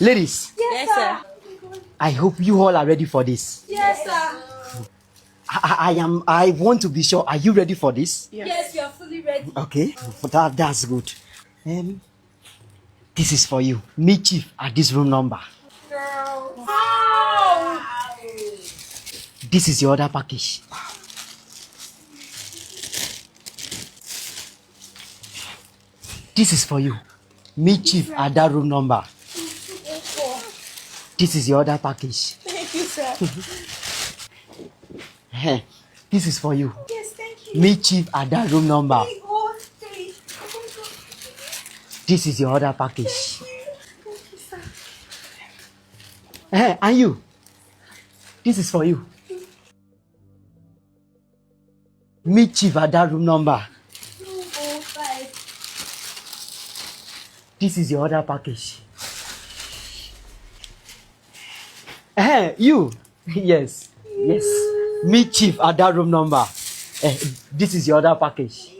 Ladies. Yes, sir. I hope you all are ready for this. Yes, sir. I want to be sure. Are you ready for this? Yes, we are fully ready. Okay. That's good. This is for you. Meet Chief at this room number. Wow. This is your other package. This is for you. Meet Chief at that room number. This is your other package. Thank you, sir. This is for you. Yes, thank you. Meet Chief at that room number. This is your other package. Thank you, sir. And you? This is for you. Meet Chief at that room number. 205. This is your other package. You? Yes. Yes. Meet Chief at that room number. This is your other package.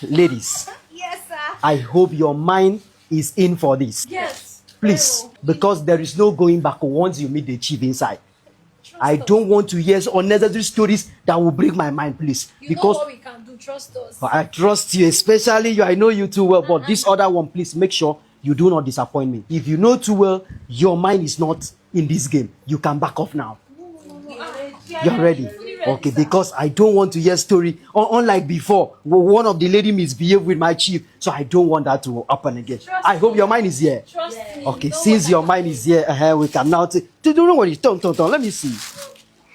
Ladies. Yes, sir. I hope your mind is in for this. Yes. Please, because there is no going back once you meet the chief inside. I don't want to hear unnecessary stories that will break my mind, please. You know what we can do. Trust us. I trust you, especially you. I know you too well, but this other one, please make sure you do not disappoint me. If you know too well, your mind is not in this game. You can back off now. You're ready? Okay, because I don't want to hear story. Unlike before, one of the lady misbehaved with my chief, so I don't want that to happen again. I hope your mind is here. Trust me. Okay, since your mind is here, we can now take. Don't worry, turn. Let me see.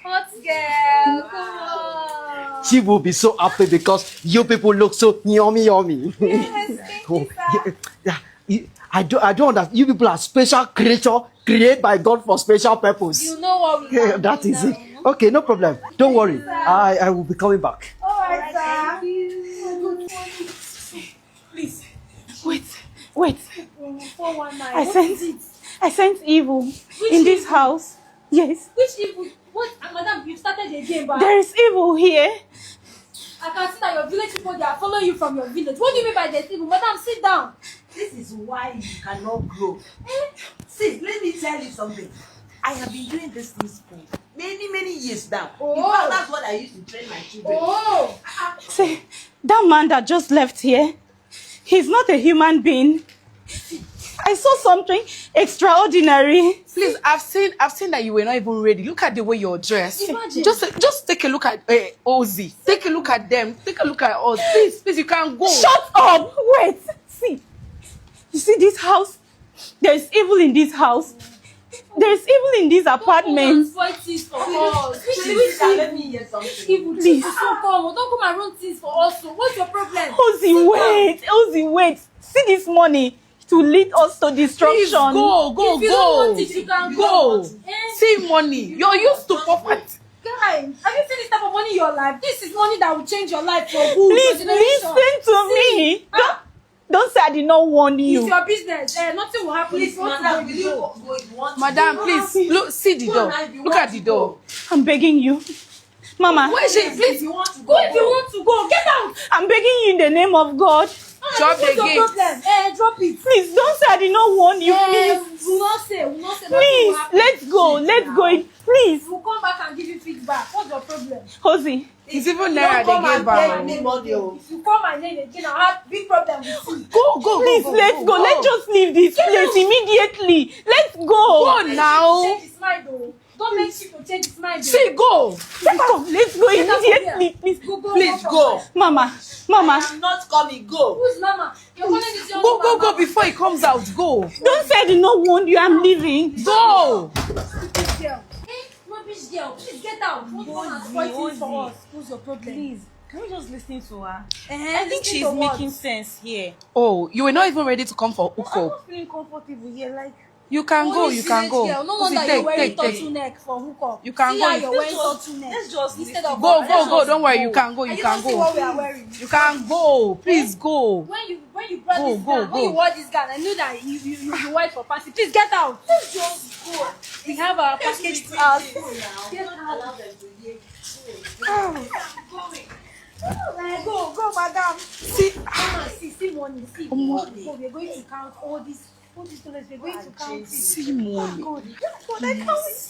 Hot girl, come on. She will be so happy because you people look so yummy. Yes, thank you, sir. I don't understand. You people are special creature created by God for special purpose. You know what we can That do is now. it. Okay, no problem. Don't worry. I will be coming back. All right, sir. Please. Wait. 419. I sent evil in this house. Yes. Which evil? What? Madam, you started again, but There is evil here. I can see that your village people, they are following you from your village. What do you mean by there's evil? Madam, sit down. This is why you cannot grow. See, let me tell you something. I have been doing this things for many years now. In fact, that's what I used to train my children. Oh. See, that man that just left here, he's not a human being. I saw something extraordinary. Please, I've seen that you were not even ready. Look at the way you're dressed. Imagine. Just take a look at Ozzy. Take a look at them. Take a look at us. Please, you can go. Shut up! Wait, see. You see this house? There's evil in this house. There's evil in this apartment. Don't come and spoil things for us. Please, let me hear something. Evil, Please. don't come and run things for us. So what's your problem? Ozzy, wait. See this money to lead us to Please destruction. go. If you don't want it, you can Go. go. See money. You're used to poverty. Guy, have you seen this type of money in your life? This is money that will change your life for good. Please for generation. listen to me. Don't say I did not warn It's you. your business. Nothing will happen. Please, If you want madam, to will go, you you go. go? You want to Madam, go? please look. See the door. Look at the door. I'm begging you. Mama, Where is she? If Please. you want to Go if you want to go. Get out. I'm begging you in the name of God. Drop What's the your gate. problem? Drop it. Please don't say I did not warn you. Please. We'll not say. Nothing will Please, happen. let's go. Please. We'll come back and give you feedback. What's your problem? Ozzy, It's even You there. don't They come gave and beg me her. money. Oh. If you call my name again, I'll have big problem with you. Go. please, let's go. Let's just leave this place immediately. Let's Go go. now. Change his mind, though. Don't make people change his mind. though. See, go. Let's go immediately. Please. Go. Please go. Mama. I'm not coming. Go. Who's mama? You're calling this young Go mama. before he comes out. Go. Don't say I did not warn you. I'm leaving. Go. Rubbish girl. Rubbish girl. Please get out. Don't come and spoil things for us. Who's your problem? Please, can we just listen to her? I I think she's making sense here. Oh, you were not even ready to come for I'm Uko. not feeling comfortable here. Like, You can go. You can go. Girl. No Uzi, wonder you're wearing take. turtleneck for hookup. You can See go. how you're wearing let's turtleneck. just Instead listen. of Go. Don't worry. You can go. Are You you can not see what go. we are wearing? You can go. Please go. When you brought Go, this go, gown, when go. you wore this gown, I knew that you wore it for party. Please get out. Let's just go. We have our package to us. Get out. Allow them to hear. Go, madam. See, Come and see money. See money. So we're going to count all these Put this to we're going to count it. See money. God, God, I can't wait.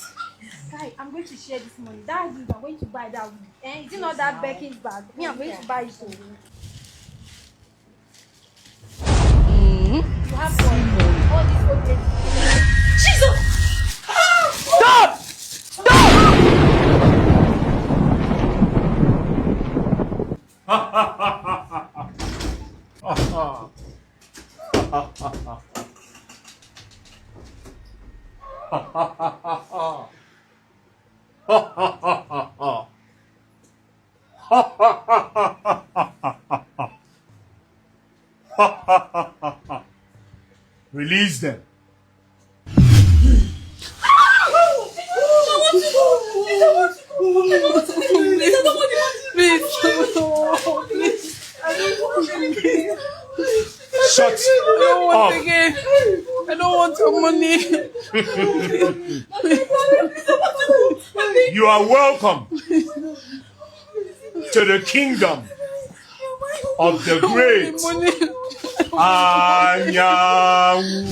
Guy, I'm going to share this money. That is, I'm going to buy that. Is it not that Becky's bag? Me, I'm going to buy it. You have what? All these old ladies. Jesus! Stop! Release them. Shut I don't want up. again. I don't want your money. You are welcome to the kingdom of the great Money. Anyanwu.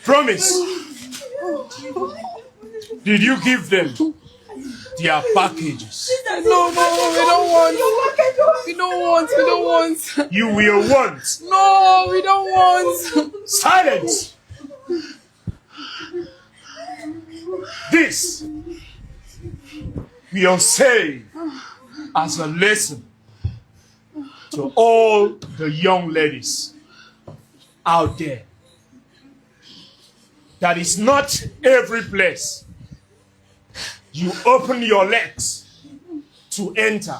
Promise. Did you give them their packages? No, we don't want. We don't want. You will want No, we don't want. silence. This we'll say as a lesson to all the young ladies out there that is not every place you open your legs to enter,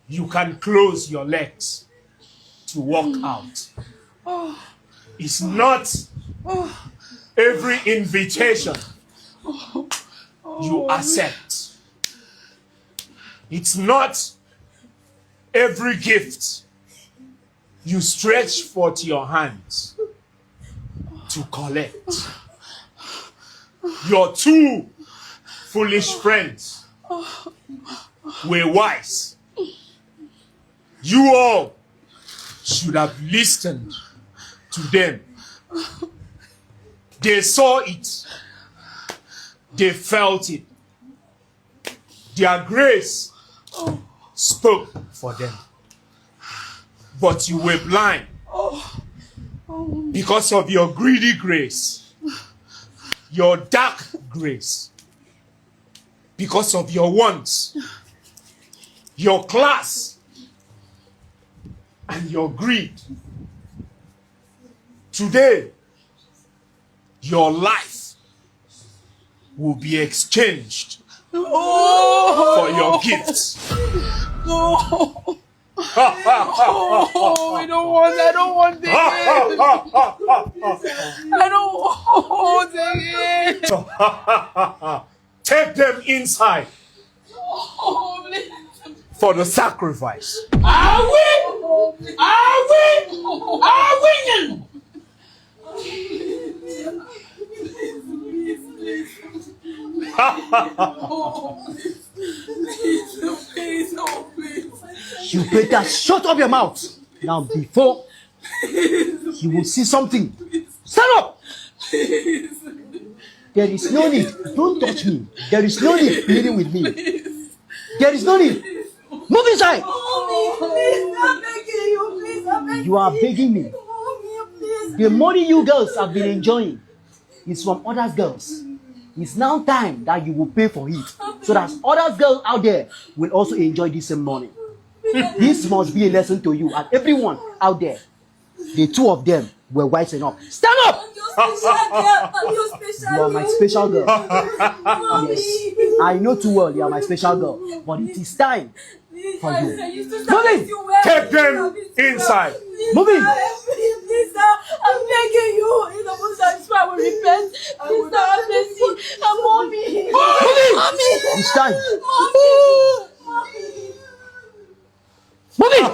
you can close your legs to walk out. It's not every invitation you accept. It's not every gift you stretch forth your hands to collect. Your two foolish friends were wise. You all should have listened to them. They saw it. They felt it. Their grace spoke for them. But you were blind because of your greedy grace, your dark grace, because of your wants, your class, and your greed. Today, your life will be exchanged for your gifts. No. Oh, we don't want. I don't want it. I don't want it. Take them inside Oh, please. for the sacrifice. Are we? Please, please. You better shut up your mouth now before you will see something. Stand up! There is no need. Don't touch me. There is no need pleading with me. There is no need. Move inside. You are begging me. The money you girls have been enjoying is from other girls. It's now time that you will pay for it, so that other girls out there will also enjoy this same money. This must be a lesson to you and everyone out there. The two of them were wise enough. Stand up! You are my special girl. Yes, I know too well you are my special girl, but it is time for you. Move in! Take them inside. Move in! Please, sir, I'm begging you. In the most I swear I will repent. Please, sir, have mercy. And mommy. Mommy. It's time. Mommy. Move in!